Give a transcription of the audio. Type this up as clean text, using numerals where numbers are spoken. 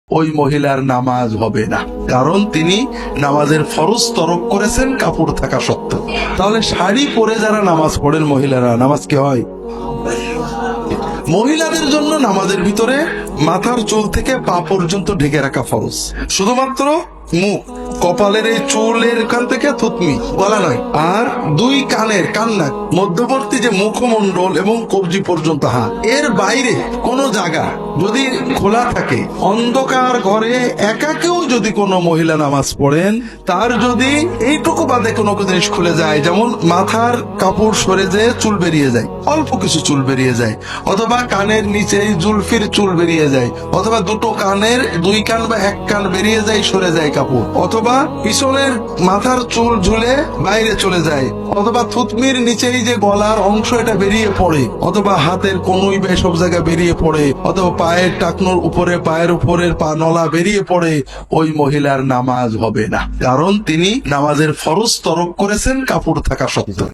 ওই মহিলার নামাজ হবে না, কারণ তিনি নামাজের ফরজ তরক করেছেন কাপড় থাকা সত্ত্বেও। তাহলে শাড়ি পরে যারা নামাজ পড়েন মহিলারা, নামাজ কি হয়? মহিলাদের জন্য নামাজের ভিতরে মাথার চুল থেকে পা পর্যন্ত ঢেকে রাখা ফরজ, শুধুমাত্র মুখ, কপালের এই চুলের এখান থেকে থুতনি, গলা নয়। আর দুই কানের কান্নাক মধ্যবর্তী যে মুখমণ্ডল এবং কবজি পর্যন্ত হাত, এর বাইরে কোনো জায়গা যদি খোলা থাকে, অন্ধকার ঘরে একাকেও যদি কোনো মহিলা নামাজ পড়েন, তার যদি এইটুকু বাদে কোনো জিনিস খুলে যায়, যেমন মাথার কাপড় সরে যেয়ে চুল বেরিয়ে যায়, অল্প কিছু চুল বেরিয়ে যায়, অথবা কানের নিচে জুলফির চুল বেরিয়ে যায়, অথবা দুটো কানের দুই কান বা এক কান বেরিয়ে যায়, সরে যায় কাপড়, অথবা পিছনের মাথার চুল ঝুলে বাইরে চলে যায়, অথবা থুতমির নিচেই যে গলার অংশ এটা বেরিয়ে পড়ে, অথবা হাতের কনুই বা সব জায়গায় বেরিয়ে পড়ে, অথবা পায়ের টাকনোর উপরে পায়ের উপরের পা নলা বেরিয়ে পড়ে, ওই মহিলার নামাজ হবে না, কারণ তিনি নামাজের ফরজ তরক করেছেন কাপড় থাকা সত্ত্বেও।